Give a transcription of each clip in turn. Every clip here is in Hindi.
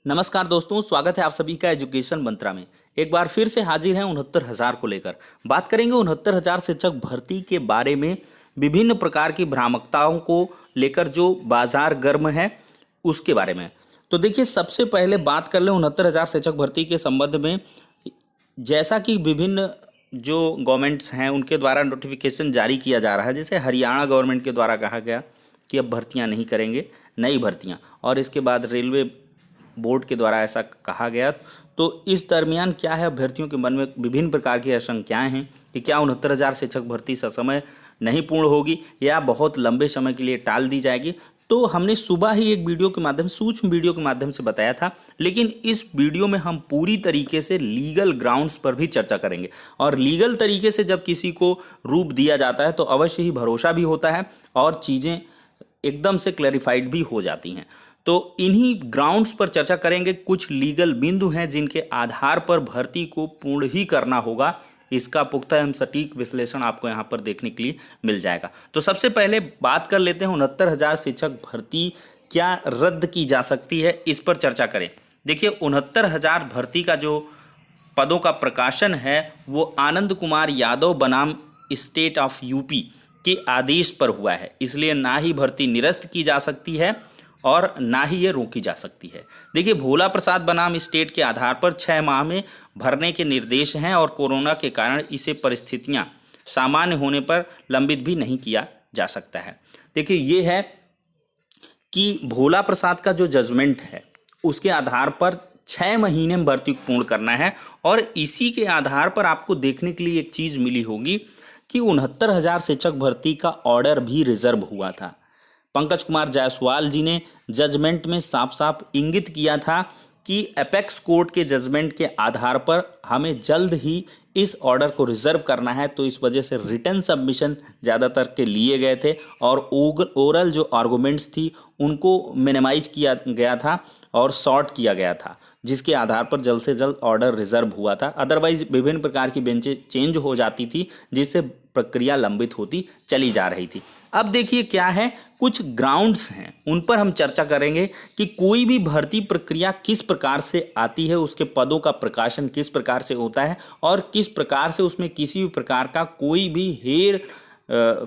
नमस्कार दोस्तों, स्वागत है आप सभी का एजुकेशन मंत्रा में। एक बार फिर से हाजिर हैं 69,000 को लेकर। बात करेंगे 69,000 शिक्षक भर्ती के बारे में। विभिन्न प्रकार की भ्रामकताओं को लेकर जो बाजार गर्म है उसके बारे में। तो देखिए, सबसे पहले बात कर लें 69,000 शिक्षक भर्ती के संबंध में। जैसा कि विभिन्न जो गवर्नमेंट्स हैं उनके द्वारा नोटिफिकेशन जारी किया जा रहा है, जैसे हरियाणा गवर्नमेंट के द्वारा कहा गया कि अब भर्तियां नहीं करेंगे, नई भर्तियां, और इसके बाद रेलवे बोर्ड के द्वारा ऐसा कहा गया। तो इस दरमियान क्या है, अभ्यर्थियों के मन में विभिन्न प्रकार की आशंकाएं हैं कि क्या 69,000 शिक्षक भर्ती ससमय नहीं पूर्ण होगी या बहुत लंबे समय के लिए टाल दी जाएगी। तो हमने सुबह ही एक वीडियो के माध्यम सूक्ष्म वीडियो के माध्यम से बताया था, लेकिन इस वीडियो में हम पूरी तरीके से लीगल ग्राउंड्स पर भी चर्चा करेंगे। और लीगल तरीके से जब किसी को रूप दिया जाता है तो अवश्य ही भरोसा भी होता है और चीज़ें एकदम से क्लैरिफाइड भी हो जाती हैं। तो इन्हीं ग्राउंड्स पर चर्चा करेंगे। कुछ लीगल बिंदु हैं जिनके आधार पर भर्ती को पूर्ण ही करना होगा। इसका पुख्ता एवं सटीक विश्लेषण आपको यहाँ पर देखने के लिए मिल जाएगा। तो सबसे पहले बात कर लेते हैं 69,000 शिक्षक भर्ती क्या रद्द की जा सकती है, इस पर चर्चा करें। देखिए, 69,000 भर्ती का जो पदों का प्रकाशन है वो आनंद कुमार यादव बनाम स्टेट ऑफ यूपी के आदेश पर हुआ है, इसलिए ना ही भर्ती निरस्त की जा सकती है और ना ही ये रोकी जा सकती है। देखिए, भोला प्रसाद बनाम स्टेट के आधार पर 6 माह में भरने के निर्देश हैं और कोरोना के कारण इसे परिस्थितियां सामान्य होने पर लंबित भी नहीं किया जा सकता है। देखिए, ये है कि भोला प्रसाद का जो जजमेंट है उसके आधार पर 6 महीने में भर्ती पूर्ण करना है, और इसी के आधार पर आपको देखने के लिए एक चीज़ मिली होगी कि 69,000 शिक्षक भर्ती का ऑर्डर भी रिजर्व हुआ था। पंकज कुमार जायसवाल जी ने जजमेंट में साफ साफ इंगित किया था कि एपेक्स कोर्ट के जजमेंट के आधार पर हमें जल्द ही इस ऑर्डर को रिजर्व करना है। तो इस वजह से रिटर्न सबमिशन ज़्यादातर के लिए गए थे और ओरल जो आर्गूमेंट्स थी उनको मिनिमाइज किया गया था और शॉर्ट किया गया था, जिसके आधार पर जल्द से जल्द ऑर्डर रिजर्व हुआ था। अदरवाइज विभिन्न प्रकार की बेंचें चेंज हो जाती थी, जिससे प्रक्रिया लंबित होती चली जा रही थी। अब देखिए क्या है, कुछ ग्राउंड्स हैं उन पर हम चर्चा करेंगे कि कोई भी भर्ती प्रक्रिया किस प्रकार से आती है, उसके पदों का प्रकाशन किस प्रकार से होता है और किस प्रकार से उसमें किसी भी प्रकार का कोई भी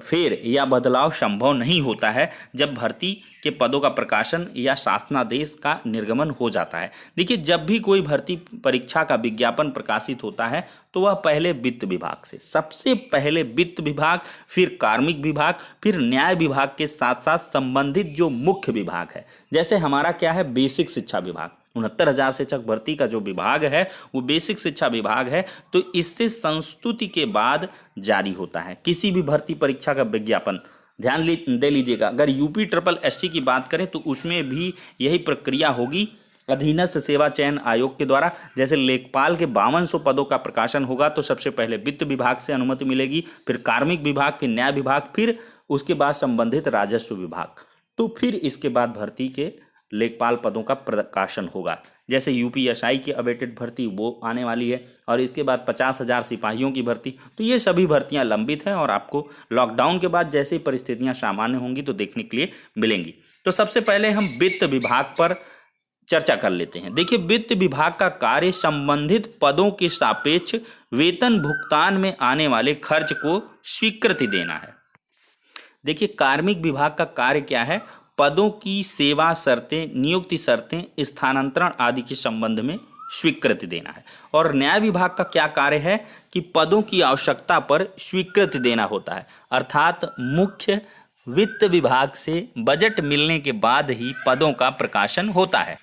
फेर या बदलाव संभव नहीं होता है जब भर्ती के पदों का प्रकाशन या शासनादेश का निर्गमन हो जाता है। देखिए, जब भी कोई भर्ती परीक्षा का विज्ञापन प्रकाशित होता है तो वह पहले वित्त विभाग से, सबसे पहले वित्त विभाग, फिर कार्मिक विभाग, फिर न्याय विभाग के साथ साथ संबंधित जो मुख्य विभाग है, जैसे हमारा क्या है, बेसिक शिक्षा विभाग। 69,000 शिक्षक भर्ती का जो विभाग है वो बेसिक शिक्षा विभाग है। तो इससे संस्तुति के बाद जारी होता है किसी भी भर्ती परीक्षा का विज्ञापन। ध्यान दे लीजिएगा, अगर यूपी ट्रिपल एससी की बात करें तो उसमें भी यही प्रक्रिया होगी अधीनस्थ सेवा चयन आयोग के द्वारा। जैसे लेखपाल के 5200 पदों का प्रकाशन होगा तो सबसे पहले वित्त विभाग से अनुमति मिलेगी, फिर कार्मिक विभाग, फिर न्याय विभाग, फिर उसके बाद संबंधित राजस्व विभाग। तो फिर इसके बाद भर्ती के लेखपाल पदों का प्रकाशन होगा। जैसे यूपीएसआई की अवेटेड भर्ती वो आने वाली है, और इसके बाद 50,000 सिपाहियों की भर्ती। तो ये सभी भर्तियां लंबित हैं और आपको लॉकडाउन के बाद जैसे ही परिस्थितियां सामान्य होंगी तो देखने के लिए मिलेंगी। तो सबसे पहले हम वित्त विभाग पर चर्चा कर लेते हैं। देखिए, वित्त विभाग का कार्य संबंधित पदों के सापेक्ष वेतन भुगतान में आने वाले खर्च को स्वीकृति देना है। देखिए, कार्मिक विभाग का कार्य क्या है, पदों की सेवा शर्तें, नियुक्ति शर्तें, स्थानांतरण आदि के संबंध में स्वीकृति देना है। और न्याय विभाग का क्या कार्य है कि पदों की आवश्यकता पर स्वीकृति देना होता है, अर्थात मुख्य वित्त विभाग से बजट मिलने के बाद ही पदों का प्रकाशन होता है।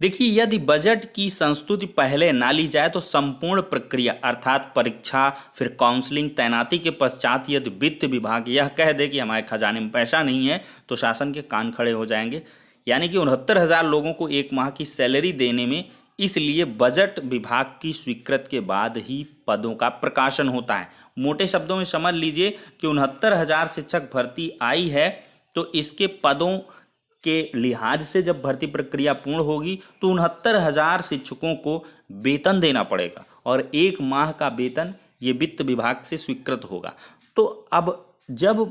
देखिए, यदि बजट की संस्तुति पहले ना ली जाए तो संपूर्ण प्रक्रिया अर्थात परीक्षा, फिर काउंसलिंग, तैनाती के पश्चात यदि वित्त विभाग यह कह दे कि हमारे खजाने में पैसा नहीं है तो शासन के कान खड़े हो जाएंगे। यानी कि 69,000 लोगों को एक माह की सैलरी देने में इसलिए बजट विभाग की स्वीकृति के बाद ही पदों का प्रकाशन होता है। मोटे शब्दों में समझ लीजिए कि 69,000 शिक्षक भर्ती आई है तो इसके पदों के लिहाज से जब भर्ती प्रक्रिया पूर्ण होगी तो 69,000 शिक्षकों को वेतन देना पड़ेगा और 1 माह का वेतन ये वित्त विभाग से स्वीकृत होगा। तो अब जब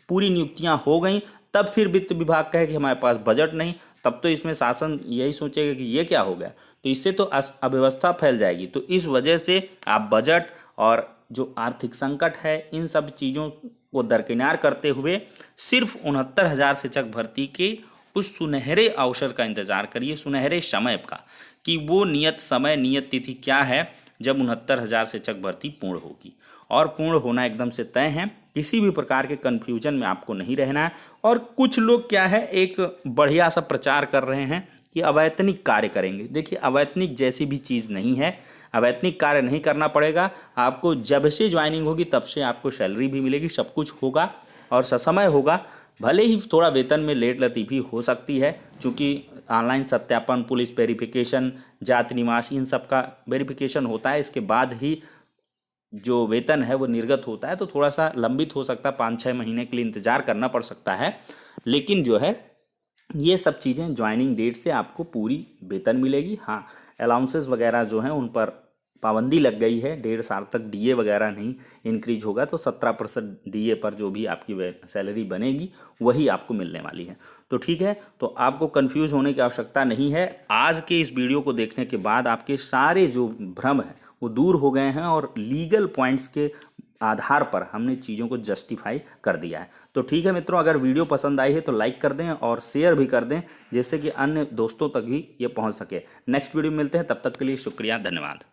पूरी नियुक्तियां हो गई तब फिर वित्त विभाग कहे कि हमारे पास बजट नहीं, तब तो इसमें शासन यही सोचेगा कि ये क्या हो गया, तो इससे तो अव्यवस्था फैल जाएगी। तो इस वजह से आप बजट और जो आर्थिक संकट है इन सब चीज़ों को दरकिनार करते हुए सिर्फ 69,000 शिक्षक भर्ती के उस सुनहरे अवसर का इंतजार करिए, सुनहरे समय का, कि वो नियत समय नियत तिथि क्या है जब 69,000 शिक्षक भर्ती पूर्ण होगी। और पूर्ण होना एकदम से तय है, किसी भी प्रकार के कन्फ्यूजन में आपको नहीं रहना है। और कुछ लोग क्या है एक बढ़िया सा प्रचार कर रहे हैं कि अवैतनिक कार्य करेंगे। देखिए अवैतनिक जैसी भी चीज़ नहीं है, अवैतनिक कार्य नहीं करना पड़ेगा आपको। जब से ज्वाइनिंग होगी तब से आपको सैलरी भी मिलेगी, सब कुछ होगा और ससमय होगा। भले ही थोड़ा वेतन में लेट लतीफ़ी हो सकती है, क्योंकि ऑनलाइन सत्यापन, पुलिस वेरिफिकेशन, जाति निवास, इन सब का वेरिफिकेशन होता है, इसके बाद ही जो वेतन है वो निर्गत होता है। तो थोड़ा सा लंबित हो सकता है, 5-6 महीने के लिए इंतज़ार करना पड़ सकता है। लेकिन जो है ये सब चीज़ें ज्वाइनिंग डेट से आपको पूरी वेतन मिलेगी। हाँ, अलाउंसेस वगैरह जो हैं उन पर पाबंदी लग गई है, 1.5 साल तक डीए वगैरह नहीं इंक्रीज होगा, तो 17% डीए पर जो भी आपकी सैलरी बनेगी वही आपको मिलने वाली है। तो ठीक है, तो आपको कंफ्यूज होने की आवश्यकता नहीं है। आज के इस वीडियो को देखने के बाद आपके सारे जो भ्रम हैं वो दूर हो गए हैं और लीगल पॉइंट्स के आधार पर हमने चीज़ों को जस्टिफाई कर दिया है। तो ठीक है मित्रों, अगर वीडियो पसंद आई है तो लाइक कर दें और शेयर भी कर दें, जिससे कि अन्य दोस्तों तक भी ये पहुंच सके। नेक्स्ट वीडियो में मिलते हैं, तब तक के लिए शुक्रिया, धन्यवाद।